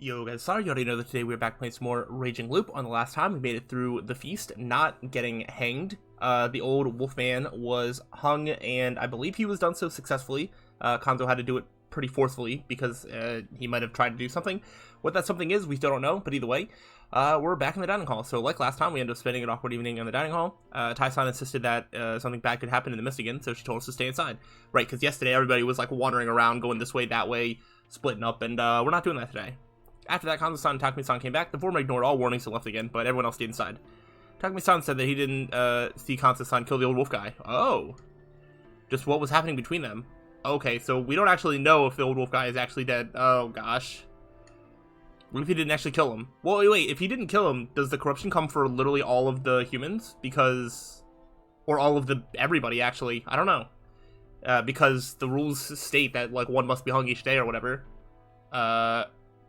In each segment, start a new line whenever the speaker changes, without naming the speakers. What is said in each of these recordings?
Yo guys, sorry you already know that today we're back playing some more Raging Loop. On the last time, we made it through the feast, not getting hanged. The old wolfman was hung, and I believe he was done so successfully. Konzo had to do it pretty forcefully because he might have tried to do something. What that something is, we still don't know, but either way, we're back in the dining hall. So like last time, we ended up spending an awkward evening in the dining hall. Tai-san insisted that something bad could happen in the mist again, so she told us to stay inside. Right, because yesterday everybody was like wandering around, going this way, that way, splitting up, and we're not doing that today. After that, Kanzo-san and Takumi-san came back. The former ignored all warnings and left again, but everyone else stayed inside. Takumi-san said that he didn't see Kanzo-san kill the old wolf guy. Oh. Just what was happening between them. Okay, so we don't actually know if the old wolf guy is actually dead. Oh, gosh. What if he didn't actually kill him? Well, wait, if he didn't kill him, does the corruption come for literally all of the humans? Because... Or all of the... everybody, actually. I don't know. Because the rules state that, like, one must be hung each day or whatever.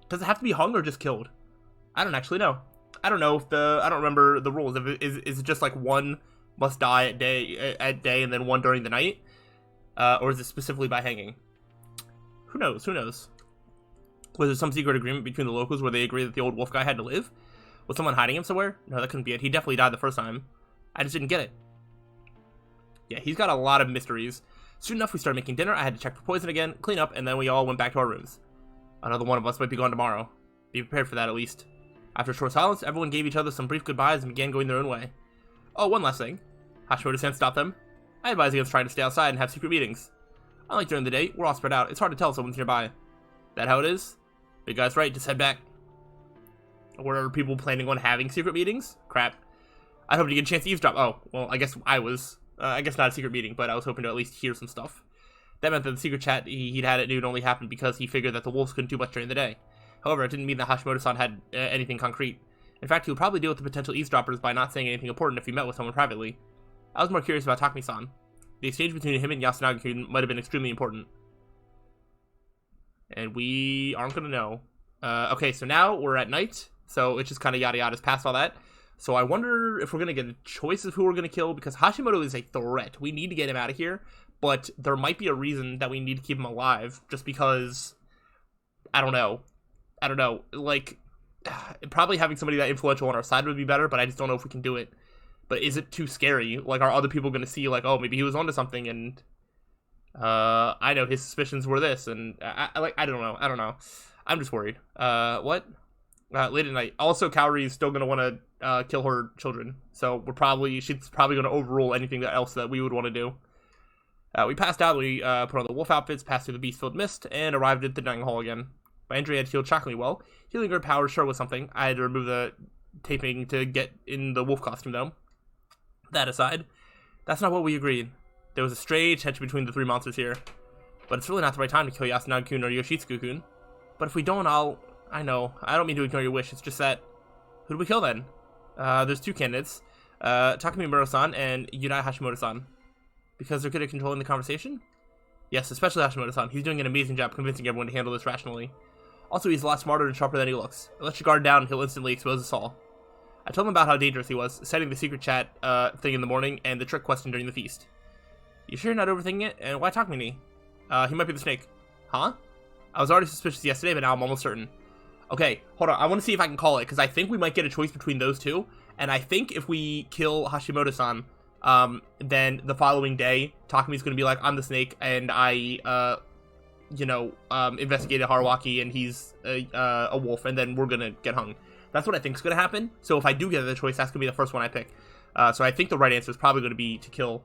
Does it have to be hung or just killed? I don't actually know. I don't know if I don't remember the rules. Is it just like one must die at day and then one during the night? Or is it specifically by hanging? Who knows? Who knows? Was there some secret agreement between the locals where they agreed that the old wolf guy had to live? Was someone hiding him somewhere? No, that couldn't be it. He definitely died the first time. I just didn't get it. Yeah, he's got a lot of mysteries. Soon enough, we started making dinner. I had to check for poison again, clean up, and then we all went back to our rooms. Another one of us might be gone tomorrow. Be prepared for that, at least. After a short silence, everyone gave each other some brief goodbyes and began going their own way. Oh, one last thing. Hashimoto-san stopped them. I advise against trying to stay outside and have secret meetings. Unlike during the day, we're all spread out. It's hard to tell if someone's nearby. That how it is? Big guy's right, just head back. Or are people planning on having secret meetings? Crap. I hope to get a chance to eavesdrop. Oh, well, I guess I was. I guess not a secret meeting, but I was hoping to at least hear some stuff. That meant that the secret chat he'd had at noon only happened because he figured that the wolves couldn't do much during the day. However, it didn't mean that Hashimoto-san had anything concrete. In fact, he would probably deal with the potential eavesdroppers by not saying anything important if he met with someone privately. I was more curious about Takumi-san. The exchange between him and Yasunaga-kun might have been extremely important. And we aren't going to know. Okay, so now we're at night, so it's just kind of yada yada's past all that. So I wonder if we're going to get a choice of who we're going to kill, because Hashimoto is a threat. We need to get him out of here. But there might be a reason that we need to keep him alive, just because, I don't know, like, probably having somebody that influential on our side would be better, but I just don't know if we can do it. But is it too scary? Like, are other people going to see, like, oh, maybe he was onto something, and, I know his suspicions were this, and, I don't know, I'm just worried. What? Late at night. Also, Kaori is still going to want to, kill her children, so she's probably going to overrule anything else that we would want to do. We passed out, we put on the wolf outfits, passed through the beast-filled mist, and arrived at the dining hall again. My injury had healed shockingly well. Healing her powers sure was something. I had to remove the taping to get in the wolf costume, though. That aside, that's not what we agreed. There was a strange tension between the three monsters here. But it's really not the right time to kill Yasunaga-kun or Yoshitsugu-kun. But if we don't, I know. I don't mean to ignore your wish, it's just that... Who do we kill, then? There's two candidates. Takumi Muro-san and Yudai Hashimoto-san. Because they're good at controlling the conversation? Yes, especially Hashimoto-san. He's doing an amazing job convincing everyone to handle this rationally. Also, he's a lot smarter and sharper than he looks. Let your guard down and he'll instantly expose us all. I told him about how dangerous he was, setting the secret chat thing in the morning and the trick question during the feast. You sure you're not overthinking it? And why talk to me? He might be the snake. Huh? I was already suspicious yesterday, but now I'm almost certain. Okay, hold on. I want to see if I can call it, because I think we might get a choice between those two. And I think if we kill Hashimoto-san... then the following day, Takumi's gonna be like, I'm the snake, and I, investigated Haruaki, and he's a wolf, and then we're gonna get hung. That's what I think's gonna happen. So if I do get the choice, that's gonna be the first one I pick. So I think the right answer is probably gonna be to kill,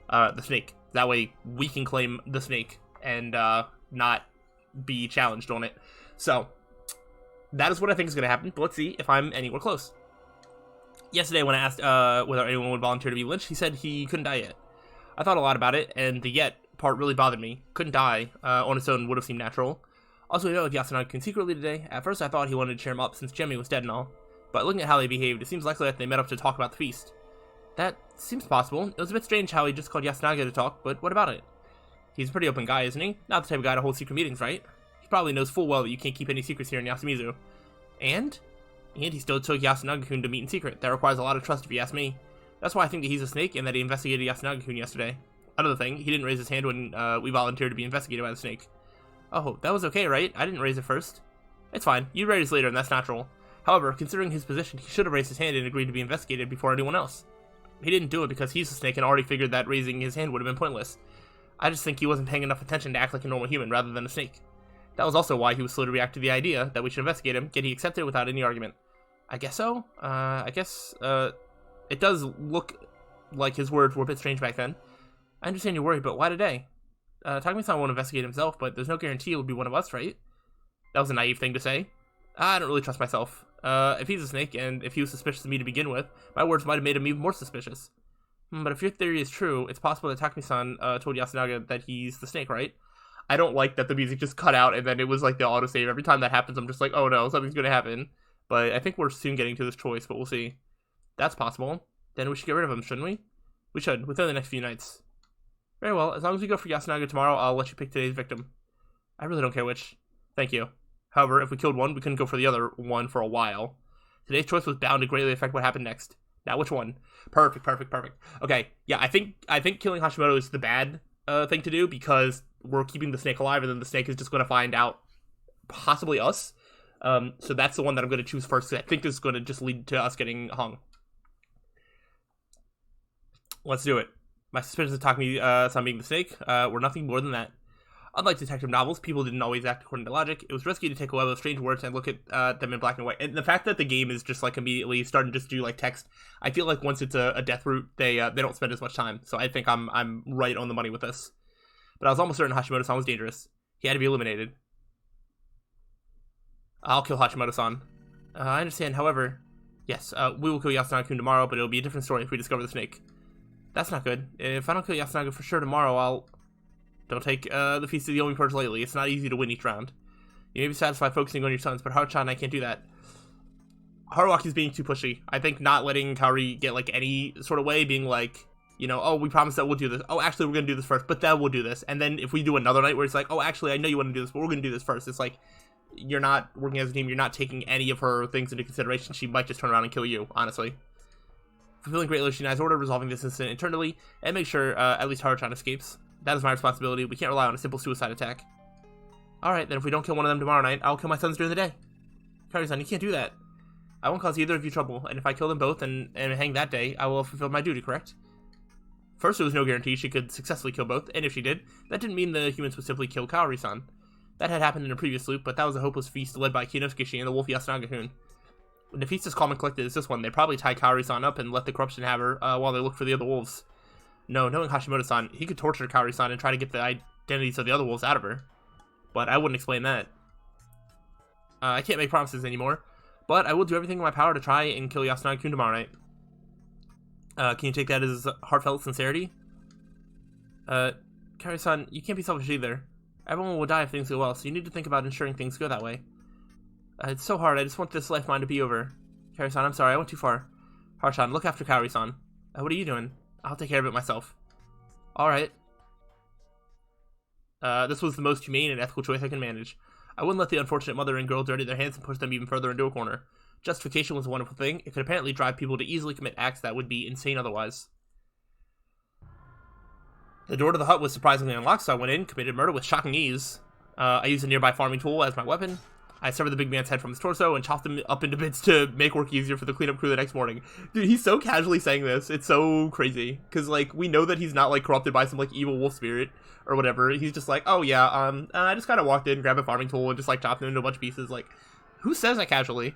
the snake. That way, we can claim the snake, and, not be challenged on it. So, that is what I think is gonna happen, but let's see if I'm anywhere close. Yesterday, when I asked whether anyone would volunteer to be lynched, he said he couldn't die yet. I thought a lot about it, and the yet part really bothered me. Couldn't die on its own would have seemed natural. Also, we met with Yasunaga-kun secretly today. At first, I thought he wanted to cheer him up since Jemmy was dead and all. But looking at how they behaved, it seems likely that they met up to talk about the feast. That seems possible. It was a bit strange how he just called Yasunaga to talk, but what about it? He's a pretty open guy, isn't he? Not the type of guy to hold secret meetings, right? He probably knows full well that you can't keep any secrets here in Yasumizu. And he still took Yasunaga-kun to meet in secret. That requires a lot of trust if you ask me. That's why I think that he's a snake and that he investigated Yasunaga-kun yesterday. Another thing, he didn't raise his hand when we volunteered to be investigated by the snake. Oh, that was okay, right? I didn't raise it first. It's fine. You'd raise later, and that's natural. However, considering his position, he should have raised his hand and agreed to be investigated before anyone else. He didn't do it because he's a snake and already figured that raising his hand would have been pointless. I just think he wasn't paying enough attention to act like a normal human rather than a snake. That was also why he was slow to react to the idea that we should investigate him, yet he accepted it without any argument. I guess so? It does look like his words were a bit strange back then. I understand you're worried, but why today? Takumi-san won't investigate himself, but there's no guarantee it would be one of us, right? That was a naive thing to say. I don't really trust myself. If he's a snake, and if he was suspicious of me to begin with, my words might have made him even more suspicious. But if your theory is true, it's possible that Takumi-san told Yasunaga that he's the snake, right? I don't like that the music just cut out, and then it was like the autosave. Every time that happens, I'm just like, oh no, something's gonna happen. But I think we're soon getting to this choice, but we'll see. That's possible. Then we should get rid of him, shouldn't we? We should, within the next few nights. Very well, as long as we go for Yasunaga tomorrow, I'll let you pick today's victim. I really don't care which. Thank you. However, if we killed one, we couldn't go for the other one for a while. Today's choice was bound to greatly affect what happened next. Now, which one? Perfect. Okay, yeah, I think killing Hashimoto is the bad thing to do because we're keeping the snake alive, and then the snake is just going to find out possibly us. So that's the one that I'm going to choose first, because I think this is going to just lead to us getting hung. Let's do it. My suspicions of Takumi-san being the snake were nothing more than that. Unlike detective novels, people didn't always act according to logic. It was risky to take a web of strange words and look at them in black and white. And the fact that the game is just like immediately starting to just do like text, I feel like once it's a death route, they don't spend as much time. So I think I'm right on the money with this. But I was almost certain Hashimoto-san was dangerous. He had to be eliminated. I'll kill Hashimoto-san. I understand, however, yes, we will kill Yasunaga-kun tomorrow, but it'll be a different story if we discover the snake. That's not good. If I don't kill Yasunaga for sure tomorrow, I'll... Don't take the Feast of the Yomi Purge lightly. It's not easy to win each round. You may be satisfied focusing on your sons, but Haruchan and I can't do that. Haruwaki's being too pushy. I think not letting Kaori get like any sort of way, being like, you know, oh, we promised that we'll do this. Oh, actually, we're going to do this first, but then we'll do this. And then if we do another night where it's like, oh, actually, I know you want to do this, but we're going to do this first. It's like, you're not working as a team. You're not taking any of her things into consideration. She might just turn around and kill you, honestly. Fulfilling Great Lord Shinai's order, resolving this incident internally, and make sure at least Haruchan escapes. That is my responsibility. We can't rely on a simple suicide attack. Alright, then if we don't kill one of them tomorrow night, I'll kill my sons during the day. Kaori-san, you can't do that. I won't cause either of you trouble, and if I kill them both and hang that day, I will have fulfilled my duty, correct? First, there was no guarantee she could successfully kill both, and if she did, that didn't mean the humans would simply kill Kaori-san. That had happened in a previous loop, but that was a hopeless feast led by Kinosuke and the wolf Yasunaga-kun. When the feast is calm and collected as this one, they probably tie Kaori-san up and let the corruption have her while they look for the other wolves. No, knowing Hashimoto-san, he could torture Kaori-san and try to get the identities of the other wolves out of her. But I wouldn't explain that. I can't make promises anymore, but I will do everything in my power to try and kill Yasunaga-kun tomorrow night. Can you take that as heartfelt sincerity? Kaori-san, you can't be selfish either. Everyone will die if things go well, so you need to think about ensuring things go that way. It's so hard, I just want this life mine to be over. Kaori-san, I'm sorry, I went too far. Haruchan, look after Kaori-san. What are you doing? I'll take care of it myself. Alright. This was the most humane and ethical choice I can manage. I wouldn't let the unfortunate mother and girl dirty their hands and push them even further into a corner. Justification was a wonderful thing. It could apparently drive people to easily commit acts that would be insane otherwise. The door to the hut was surprisingly unlocked, so I went in, committed murder with shocking ease. I used a nearby farming tool as my weapon. I severed the big man's head from his torso and chopped him up into bits to make work easier for the cleanup crew the next morning. Dude, he's so casually saying this. It's so crazy. Because, like, we know that he's not, like, corrupted by some, like, evil wolf spirit or whatever. He's just like, oh, yeah, I just kind of walked in, grabbed a farming tool, and just, like, chopped him into a bunch of pieces. Like, who says that casually?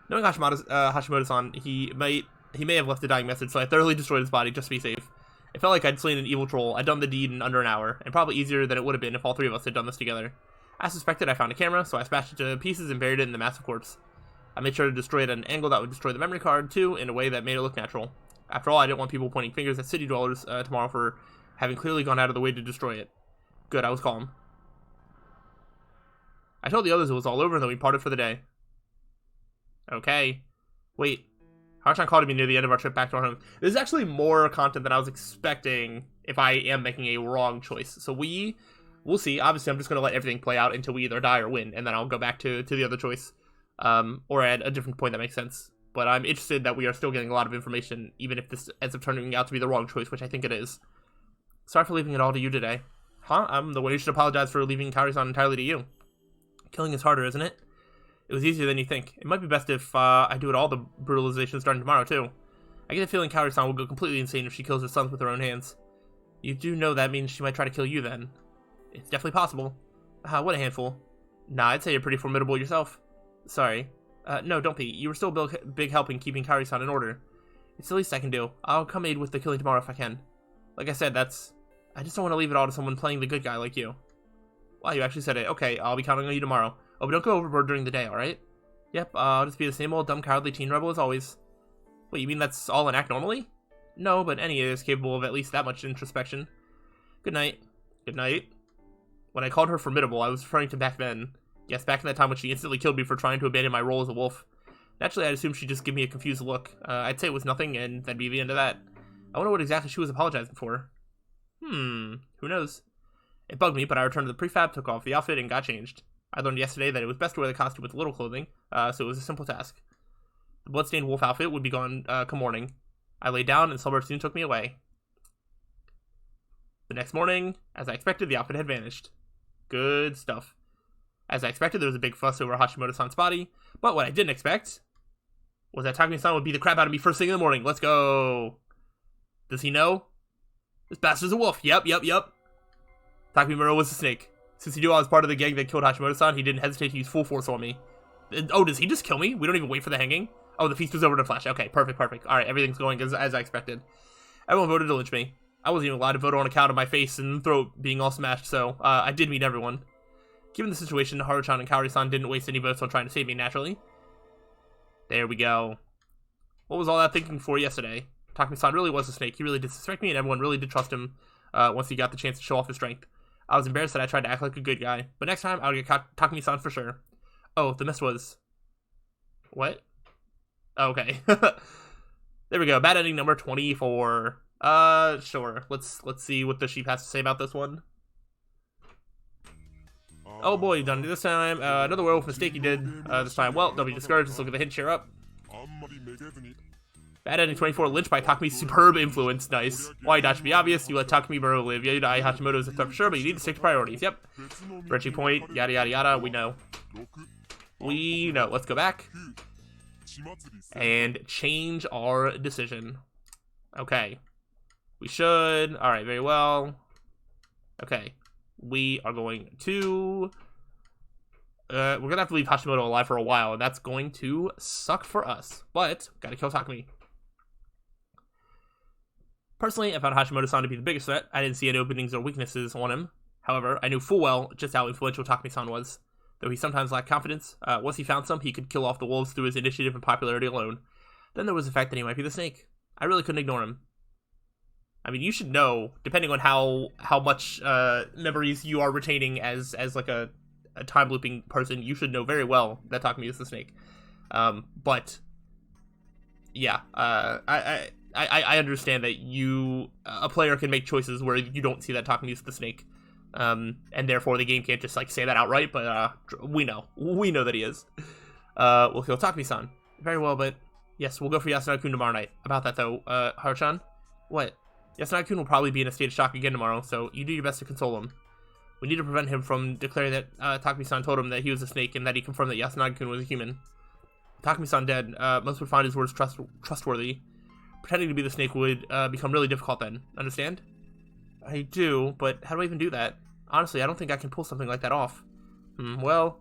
Knowing Hashimoto-san, he may have left a dying message, so I thoroughly destroyed his body just to be safe. It felt like I'd slain an evil troll. I'd done the deed in under an hour, and probably easier than it would have been if all three of us had done this together. As suspected, I found a camera, so I smashed it to pieces and buried it in the massive corpse. I made sure to destroy it at an angle that would destroy the memory card, too, in a way that made it look natural. After all, I didn't want people pointing fingers at city dwellers tomorrow for having clearly gone out of the way to destroy it. Good, I was calm. I told the others it was all over, and then we parted for the day. Okay. Wait. Haruchan called me near the end of our trip back to our home. This is actually more content than I was expecting if I am making a wrong choice. So we'll see. Obviously, I'm just going to let everything play out until we either die or win, and then I'll go back to the other choice, or at a different point that makes sense. But I'm interested that we are still getting a lot of information, even if this ends up turning out to be the wrong choice, which I think it is. Sorry for leaving it all to you today. Huh? I'm the one who should apologize for leaving Kaori-san entirely to you. Killing is harder, isn't it? It was easier than you think. It might be best if I do it all the brutalization starting tomorrow, too. I get the feeling Kaori-san will go completely insane if she kills her sons with her own hands. You do know that means she might try to kill you then. It's definitely possible. What a handful. Nah, I'd say you're pretty formidable yourself. Sorry. No, don't be. You were still a big help in keeping Kaori-san in order. It's the least I can do. I'll come aid with the killing tomorrow if I can. Like I said, I just don't want to leave it all to someone playing the good guy like you. Wow, you actually said it. Okay, I'll be counting on you tomorrow. Oh, but don't go overboard during the day, alright? Yep, I'll just be the same old dumb cowardly teen rebel as always. Wait, you mean that's all an act normally? No, but any is capable of at least that much introspection. Good night. Good night. When I called her formidable, I was referring to back then. Yes, back in that time when she instantly killed me for trying to abandon my role as a wolf. Naturally, I'd assume she'd just give me a confused look. I'd say it was nothing, and that'd be the end of that. I wonder what exactly she was apologizing for. Who knows? It bugged me, but I returned to the prefab, took off the outfit, and got changed. I learned yesterday that it was best to wear the costume with little clothing, so it was a simple task. The bloodstained wolf outfit would be gone come morning. I lay down, and slumber soon took me away. The next morning, as I expected, the outfit had vanished. Good stuff. As I expected, there was a big fuss over Hashimoto-san's body, but what I didn't expect was that Takumi-san would beat the crap out of me first thing in the morning. Let's go! Does he know? This bastard's a wolf. Yep. Takumi was a snake. Since he knew I was part of the gang that killed Hashimoto-san, he didn't hesitate to use full force on me. Oh, does he just kill me? We don't even wait for the hanging? Oh, the feast was over in a flash. Okay, perfect. Alright, everything's going as I expected. Everyone voted to lynch me. I wasn't even allowed to vote on account of my face and throat being all smashed, so I did meet everyone. Given the situation, Haru-chan and Kaori-san didn't waste any votes on trying to save me, naturally. There we go. What was all that thinking for yesterday? Takumi-san really was a snake. He really did suspect me, and everyone really did trust him once he got the chance to show off his strength. I was embarrassed that I tried to act like a good guy, but next time I'll get Takumi-san for sure. Oh, the mist was... What? Oh, okay. There we go. Bad ending number 24. Sure. Let's see what the sheep has to say about this one. Oh boy, you done it this time. Another werewolf mistake you did this time. Well, don't be discouraged. Just look at the hint, cheer up. Bad ending 24, lynched by Takumi's superb influence. Nice. Why not to be obvious? You let Takumi Buro live. Yeah, Hashimoto is a threat for sure, but you need to stick to priorities. Yep. Bridging point, yada yada yada. We know. We know. Let's go back and change our decision. Okay. We should. Alright, very well. Okay. We are going to... we're going to have to leave Hashimoto alive for a while, and that's going to suck for us. But, gotta kill Takumi. Personally, I found Hashimoto-san to be the biggest threat. I didn't see any openings or weaknesses on him. However, I knew full well just how influential Takumi-san was. Though he sometimes lacked confidence, once he found some, he could kill off the wolves through his initiative and popularity alone. Then there was the fact that he might be the snake. I really couldn't ignore him. I mean, you should know, depending on how much memories you are retaining as like a time looping person, you should know very well that Takumi is the snake. But yeah, I understand that a player can make choices where you don't see that Takumi is the snake, and therefore the game can't just like say that outright. But we know that he is. We'll kill Takumi-san. Very well, but yes, we'll go for Yasunagi-kun tomorrow night. About that though, Haru-chan, what? Yasunagi-kun will probably be in a state of shock again tomorrow, so you do your best to console him. We need to prevent him from declaring that Takumi-san told him that he was a snake and that he confirmed that Yasunagi-kun was a human. With Takumi-san dead, most would find his words trustworthy. Pretending to be the snake would become really difficult then. Understand? I do, but how do I even do that? Honestly, I don't think I can pull something like that off. Well,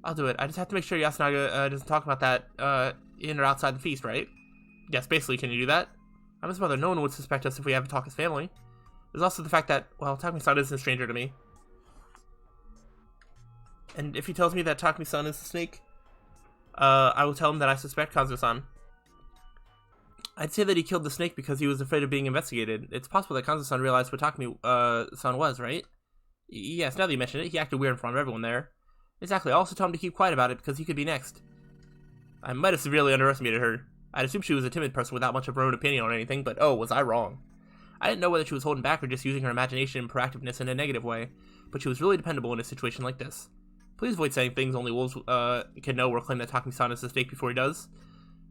I'll do it. I just have to make sure Yasunaga doesn't talk about that in or outside the feast, right? Yes, basically, can you do that? I'm his mother. No one would suspect us if we haven't talked as family. There's also the fact that, well, Takumi-san isn't a stranger to me. And if he tells me that Takumi-san is the snake, I will tell him that I suspect Kanzo-san. I'd say that he killed the snake because he was afraid of being investigated. It's possible that Kanzo-san realized what Takumi-san was, right? Yes, now that you mention it, he acted weird in front of everyone there. Exactly. I also told him to keep quiet about it because he could be next. I might have severely underestimated her. I'd assumed she was a timid person without much of her own opinion on anything, but oh, was I wrong. I didn't know whether she was holding back or just using her imagination and proactiveness in a negative way, but she was really dependable in a situation like this. Please avoid saying things only wolves can know or claim that Takumi-san is a snake before he does.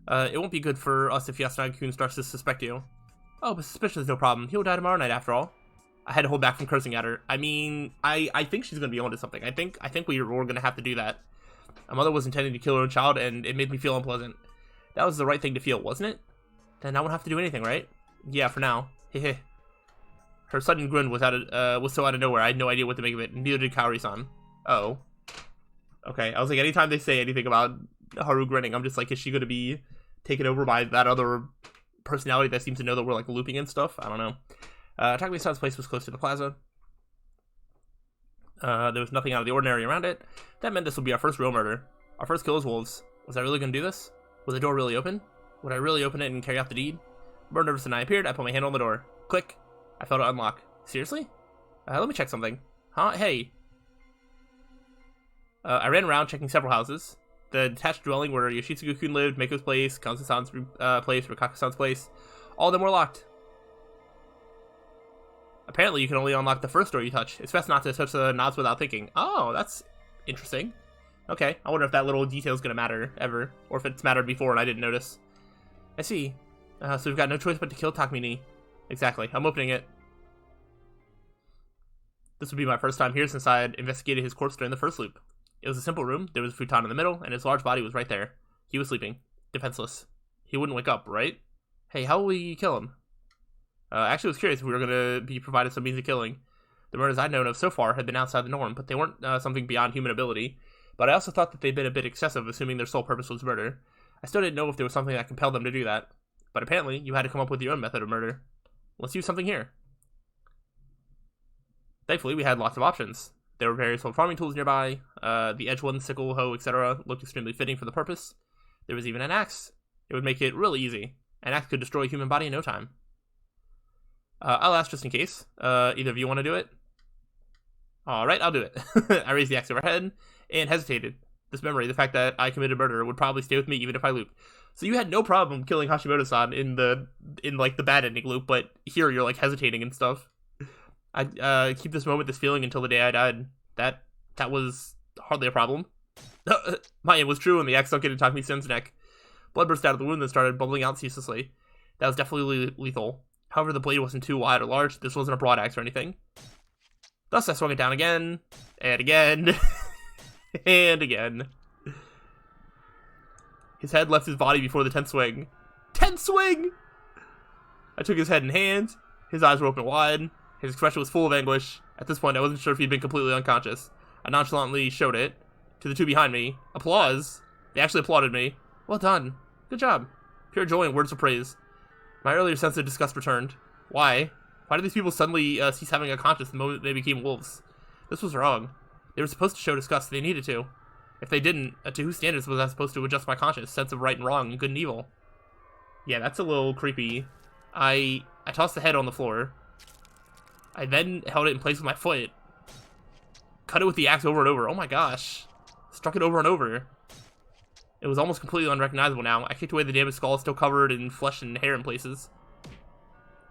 It won't be good for us if Yasunagi-kun starts to suspect you. Oh, but suspicion is no problem. He'll die tomorrow night after all. I had to hold back from cursing at her. I mean, I think she's gonna be onto something. I think we're gonna have to do that. A mother was intending to kill her own child, and it made me feel unpleasant. That was the right thing to feel, wasn't it? Then I won't have to do anything, right? Yeah, for now. Hehe. Her sudden grin was so out of nowhere, I had no idea what to make of it, and neither did Kaori-san. Uh-oh. Okay, I was like, anytime they say anything about Haru grinning, I'm just like, is she going to be taken over by that other personality that seems to know that we're, like, looping and stuff? I don't know. Takumi-san's place was close to the plaza. There was nothing out of the ordinary around it. That meant this would be our first real murder. Our first kill as wolves. Was I really going to do this? Was the door really open? Would I really open it and carry out the deed? More nervous than I appeared, I put my hand on the door. Click. I felt it unlock. Seriously? Let me check something. Huh? Hey. I ran around checking several houses. The detached dwelling where Yoshitsugu-kun lived, Meiko's place, Kanza-san's place, Rikaka-san's place. All of them were locked. Apparently, you can only unlock the first door you touch. It's best not to touch the knobs without thinking. Oh, that's interesting. Okay, I wonder if that little detail is going to matter, ever. Or if it's mattered before and I didn't notice. I see. So we've got no choice but to kill Takumi. Exactly. I'm opening it. This would be my first time here since I had investigated his corpse during the first loop. It was a simple room. There was a futon in the middle, and his large body was right there. He was sleeping. Defenseless. He wouldn't wake up, right? Hey, how will we kill him? Actually, I was curious if we were going to be provided some means of killing. The murders I'd known of so far had been outside the norm, but they weren't something beyond human ability. But I also thought that they'd been a bit excessive, assuming their sole purpose was murder. I still didn't know if there was something that compelled them to do that. But apparently, you had to come up with your own method of murder. Let's use something here. Thankfully, we had lots of options. There were various old farming tools nearby. The edge one, sickle, hoe, etc. looked extremely fitting for the purpose. There was even an axe. It would make it really easy. An axe could destroy a human body in no time. I'll ask just in case. Either of you want to do it? Alright, I'll do it. I raised the axe overhead and hesitated. This memory, the fact that I committed murder, would probably stay with me even if I looped. So you had no problem killing Hashimoto-san in the bad ending loop, but here you're like hesitating and stuff. I keep this moment, this feeling until the day I died. That was hardly a problem. My aim was true, and the axe sunk into Takumi-san's neck. Blood burst out of the wound and started bubbling out ceaselessly. That was definitely lethal. However, the blade wasn't too wide or large. This wasn't a broad axe or anything. Thus, I swung it down again, and again, and again. His head left his body before the 10th swing. 10th swing! I took his head in hand. His eyes were open wide. His expression was full of anguish. At this point, I wasn't sure if he'd been completely unconscious. I nonchalantly showed it to the two behind me. Applause. They actually applauded me. Well done. Good job. Pure joy and words of praise. My earlier sense of disgust returned. Why? Why did these people suddenly cease having a conscience the moment they became wolves? This was wrong. They were supposed to show disgust. They needed to. If they didn't, to whose standards was I supposed to adjust my conscience, sense of right and wrong, and good and evil? Yeah, that's a little creepy. I tossed the head on the floor. I then held it in place with my foot. Cut it with the axe over and over. Oh my gosh. Struck it over and over. It was almost completely unrecognizable now. I kicked away the damaged skull, still covered in flesh and hair in places.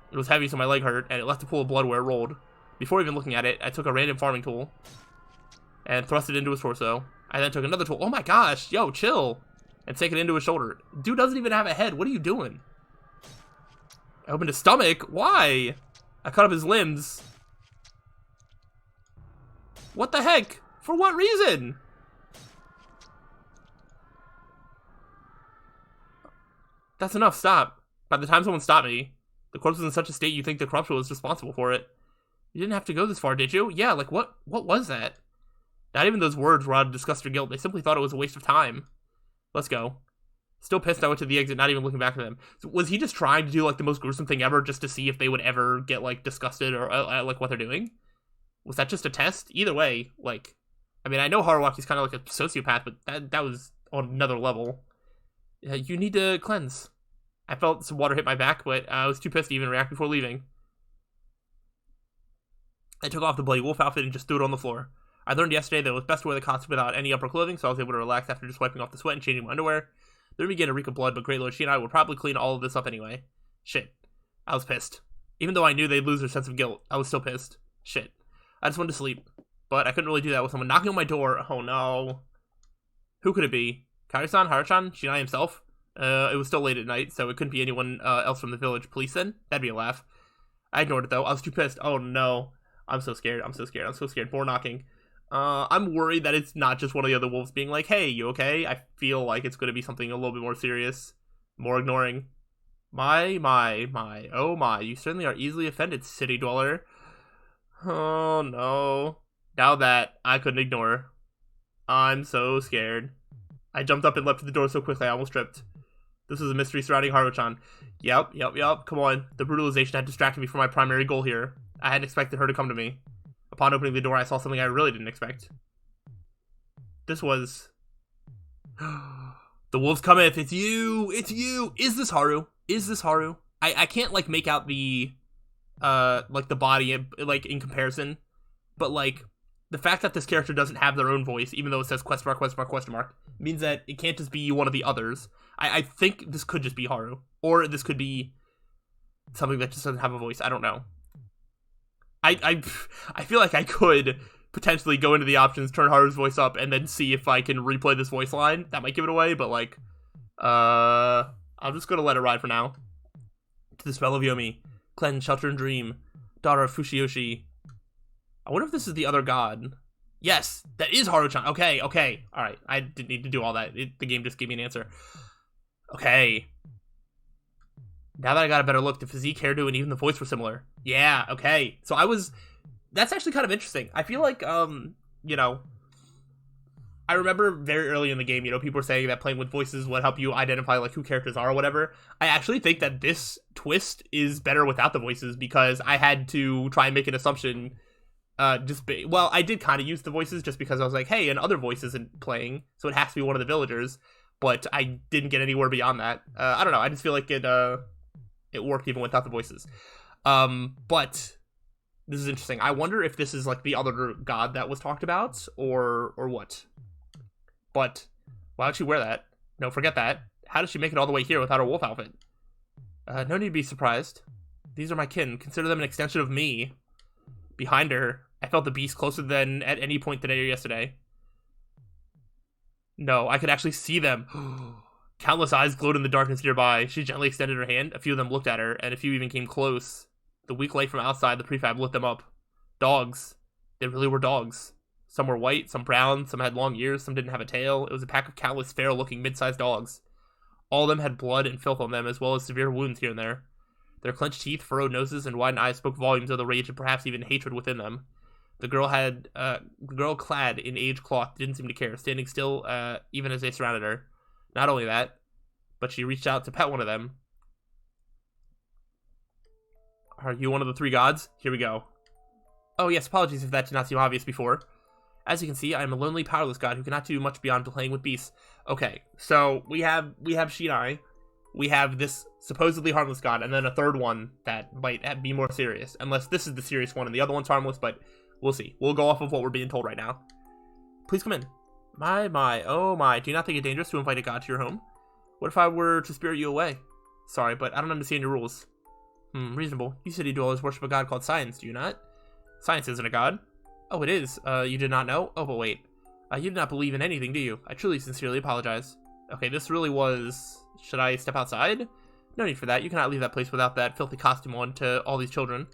It was heavy, so my leg hurt, and it left a pool of blood where it rolled. Before even looking at it, I took a random farming tool and thrust it into his torso. I then took another tool. Oh my gosh, yo, chill. And sank it into his shoulder. Dude doesn't even have a head. What are you doing? I opened his stomach. Why? I cut up his limbs. What the heck? For what reason? That's enough, stop. By the time someone stopped me, the corpse was in such a state you'd think the corruption was responsible for it. You didn't have to go this far, did you? Yeah, like what was that? Not even those words were out of disgust or guilt. They simply thought it was a waste of time. Let's go. Still pissed, I went to the exit, not even looking back at them. So was he just trying to do like the most gruesome thing ever just to see if they would ever get like disgusted or like what they're doing? Was that just a test? Either way, like, I mean, I know Haruwaki's kind of like a sociopath, but that was on another level. You need to cleanse. I felt some water hit my back, but I was too pissed to even react before leaving. I took off the bloody wolf outfit and just threw it on the floor. I learned yesterday that it was best to wear the costume without any upper clothing, so I was able to relax after just wiping off the sweat and changing my underwear. The room began to reek of blood, but Great Lord, she and I would probably clean all of this up anyway. Shit. I was pissed. Even though I knew they'd lose their sense of guilt, I was still pissed. Shit. I just wanted to sleep. But I couldn't really do that with someone knocking on my door. Oh no. Who could it be? Kaori-san? Haru-chan? Shinai himself? It was still late at night, so it couldn't be anyone else from the village police then. That'd be a laugh. I ignored it though. I was too pissed. Oh no. I'm so scared. I'm so scared. I'm so scared. More knocking. I'm worried that it's not just one of the other wolves being like, hey, you okay? I feel like it's going to be something a little bit more serious, more ignoring. My, oh my, you certainly are easily offended, city dweller. Oh no. Now that I couldn't ignore. I'm so scared. I jumped up and leapt to the door so quickly I almost tripped. This is a mystery surrounding Haruchan. Yep. Come on. The brutalization had distracted me from my primary goal here. I hadn't expected her to come to me. Upon opening the door, I saw something I really didn't expect. This was... The wolves cometh. It's you. It's you. Is this Haru? I can't, like, make out the, like, the body, like, in comparison. But, like, the fact that this character doesn't have their own voice, even though it says question mark, means that it can't just be one of the others. I think this could just be Haru. Or this could be something that just doesn't have a voice. I don't know. I feel like I could potentially go into the options, turn Haru's voice up, and then see if I can replay this voice line. That might give it away, but, like, I'm just gonna let it ride for now. To the spell of Yomi, cleanse, shelter, and dream, daughter of Fushioshi. I wonder if this is the other god. Yes, that is Haruchan. Okay. Alright, I didn't need to do all that. The game just gave me an answer. Okay. Now that I got a better look, the physique, hairdo, and even the voice were similar. Yeah, okay. So that's actually kind of interesting. I feel like, you know, I remember very early in the game, you know, people were saying that playing with voices would help you identify, like, who characters are or whatever. I actually think that this twist is better without the voices, because I had to try and make an assumption, well, I did kind of use the voices just because I was like, hey, and other voice isn't playing, so it has to be one of the villagers, but I didn't get anywhere beyond that. I don't know, I just feel like it worked even without the voices. But this is interesting. I wonder if this is, like, the other god that was talked about, or what. But why would she wear that? No, forget that. How did she make it all the way here without her wolf outfit? No need to be surprised. These are my kin. Consider them an extension of me. Behind her, I felt the beast closer than at any point today or yesterday. No, I could actually see them. Countless eyes glowed in the darkness nearby. She gently extended her hand. A few of them looked at her, and a few even came close. The weak light from outside the prefab lit them up. Dogs. They really were dogs. Some were white, some brown, some had long ears, some didn't have a tail. It was a pack of countless feral-looking mid-sized dogs. All of them had blood and filth on them, as well as severe wounds here and there. Their clenched teeth, furrowed noses, and widened eyes spoke volumes of the rage and perhaps even hatred within them. The girl clad in aged cloth didn't seem to care, standing still even as they surrounded her. Not only that, but she reached out to pet one of them. Are you one of the three gods? Here we go. Oh yes, apologies if that did not seem obvious before. As you can see, I am a lonely, powerless god who cannot do much beyond playing with beasts. Okay, so we have Shinai, we have this supposedly harmless god, and then a third one that might be more serious. Unless this is the serious one and the other one's harmless, but we'll see. We'll go off of what we're being told right now. Please come in. My, oh my, do you not think it dangerous to invite a god to your home? What if I were to spirit you away? Sorry, but I don't understand your rules. Reasonable. You city dwellers worship a god called Science, do you not? Science isn't a god. Oh, it is. You did not know? Oh, but wait. You did not believe in anything, do you? I truly, sincerely apologize. Okay, this really was... Should I step outside? No need for that. You cannot leave that place without that filthy costume on to all these children.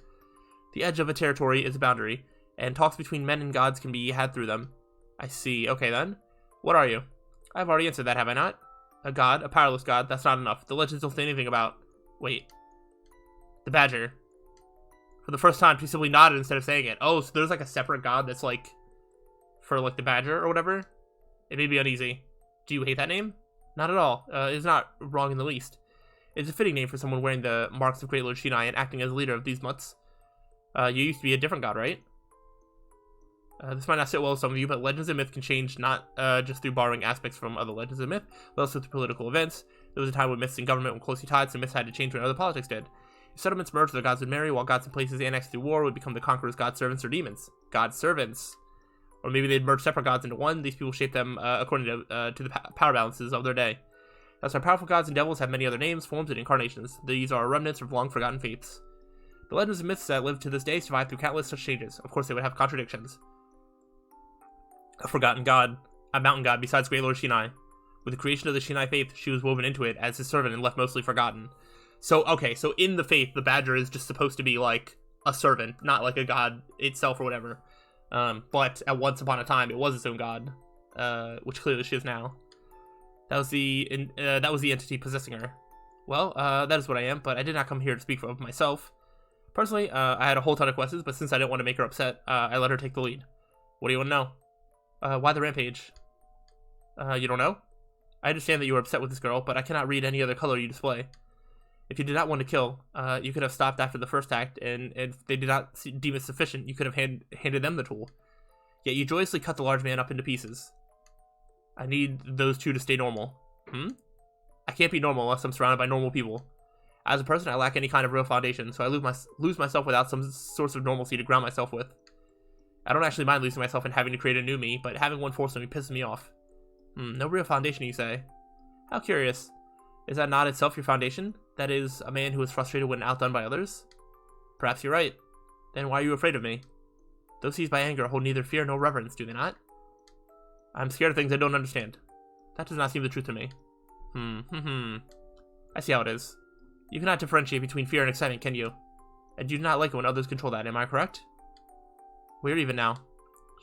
The edge of a territory is a boundary, and talks between men and gods can be had through them. I see. Okay, then. What are you? I've already answered that, have I not? A god, a powerless god, that's not enough. The legends don't say anything about... Wait. The badger. For the first time, she simply nodded instead of saying it. Oh, so there's, like, a separate god that's, like, for, like, the badger or whatever? It made me uneasy. Do you hate that name? Not at all. It's not wrong in the least. It's a fitting name for someone wearing the marks of Great Lord Shinai and acting as leader of these mutts. You used to be a different god, right? This might not sit well with some of you, but legends and myth can change not just through borrowing aspects from other legends and myth, but also through political events. There was a time when myths and government were closely tied, so myths had to change when other politics did. If settlements merged, their gods would marry, while gods in places annexed through war would become the conqueror's god servants or demons. God servants. Or maybe they'd merge separate gods into one. These people shape them according to the power balances of their day. That's why powerful gods and devils have many other names, forms, and incarnations. These are remnants of long-forgotten faiths. The legends and myths that live to this day survive through countless such changes. Of course, they would have contradictions. A forgotten god, a mountain god besides Great Lord Shinai. With the creation of the Shinai faith, she was woven into it as his servant and left mostly forgotten. So, okay, so in the faith, the badger is just supposed to be, like, a servant, not, like, a god itself or whatever. But at once upon a time, it was its own god, which clearly she is now. That was the entity possessing her. Well, that is what I am, but I did not come here to speak for myself. Personally, I had a whole ton of questions, but since I didn't want to make her upset, I let her take the lead. What do you want to know? Why the rampage? You don't know? I understand that you were upset with this girl, but I cannot read any other color you display. If you did not want to kill, you could have stopped after the first act, and if they did not deem it sufficient, you could have handed them the tool. Yet you joyously cut the large man up into pieces. I need those two to stay normal. I can't be normal unless I'm surrounded by normal people. As a person, I lack any kind of real foundation, so I lose myself without some source of normalcy to ground myself with. I don't actually mind losing myself and having to create a new me, but having one forced on me pisses me off. No real foundation, you say? How curious. Is that not itself your foundation? That is, a man who is frustrated when outdone by others? Perhaps you're right. Then why are you afraid of me? Those seized by anger hold neither fear nor reverence, do they not? I'm scared of things I don't understand. That does not seem the truth to me. I see how it is. You cannot differentiate between fear and excitement, can you? And you do not like it when others control that, am I correct? We're even now.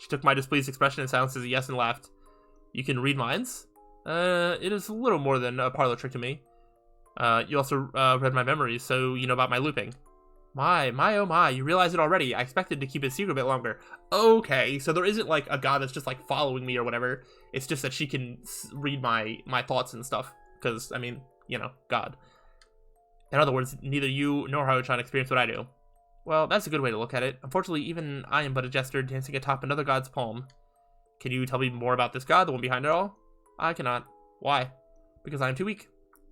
She took my displeased expression and silenced as a yes and laughed. You can read minds? It is a little more than a parlor trick to me. You also read my memories, so you know about my looping. My, oh my, you realize it already. I expected to keep it secret a bit longer. Okay, so there isn't like a god that's just like following me or whatever. It's just that she can read my thoughts and stuff. Because, I mean, you know, God. In other words, neither you nor Haruchan experience what I do. Well, that's a good way to look at it. Unfortunately, even I am but a jester dancing atop another god's palm. Can you tell me more about this god, the one behind it all? I cannot. Why? Because I am too weak.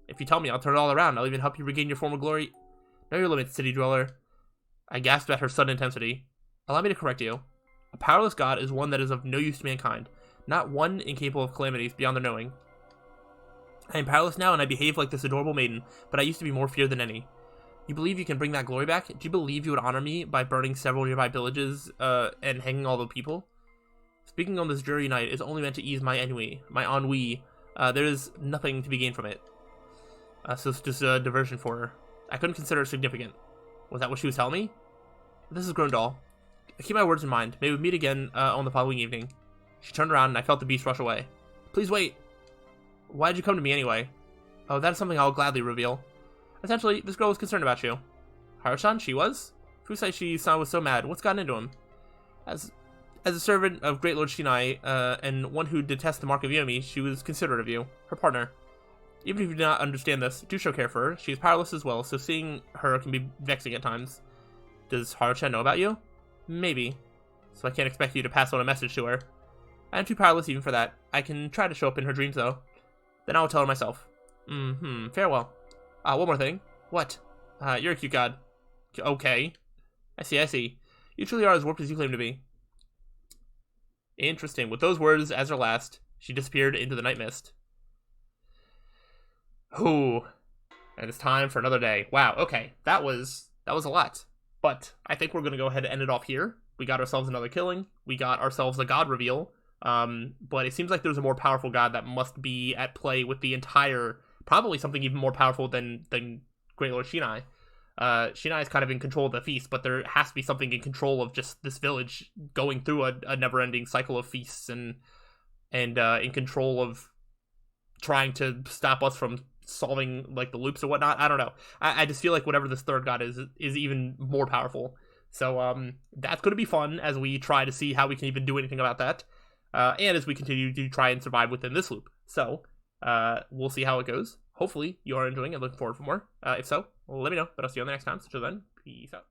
If you tell me, I'll turn it all around. I'll even help you regain your former glory. Know your limits, city dweller. I gasped at her sudden intensity. Allow me to correct you. A powerless god is one that is of no use to mankind, not one incapable of calamities beyond their knowing. I am powerless now, and I behave like this adorable maiden, but I used to be more feared than any. You believe you can bring that glory back? Do you believe you would honor me by burning several nearby villages, and hanging all the people? Speaking on this dreary night is only meant to ease my ennui, my ennui. There is nothing to be gained from it. So it's just a diversion for her. I couldn't consider it significant. Was that what she was telling me? This is Grundal. I keep my words in mind. May we meet again on the following evening. She turned around and I felt the beast rush away. Please wait. Why did you come to me anyway? Oh, that is something I'll gladly reveal. Essentially, this girl was concerned about you. Haruchan, she was? Fusai was so mad. What's gotten into him? As a servant of Great Lord Shinai, and one who detests the mark of Yomi, she was considerate of you, her partner. Even if you do not understand this, do show care for her. She is powerless as well, so seeing her can be vexing at times. Does Haruchan know about you? Maybe. So I can't expect you to pass on a message to her. I am too powerless even for that. I can try to show up in her dreams, though. Then I will tell her myself. Farewell. One more thing. What? You're a cute god. Okay. I see. You truly are as warped as you claim to be. Interesting. With those words as her last, she disappeared into the night mist. Whew. And it's time for another day. Wow, okay. That was a lot. But I think we're going to go ahead and end it off here. We got ourselves another killing. We got ourselves a god reveal. But it seems like there's a more powerful god that must be at play with the entire... Probably something even more powerful than Great Lord Shinai. Shinai is kind of in control of the feast, but there has to be something in control of just this village going through a never-ending cycle of feasts and in control of trying to stop us from solving like the loops or whatnot. I don't know. I just feel like whatever this third god is even more powerful. So that's going to be fun as we try to see how we can even do anything about that. And as we continue to try and survive within this loop. So we'll see how it goes. Hopefully you are enjoying it, looking forward for more. If so, let me know. But I'll see you on the next time. So till then, peace out.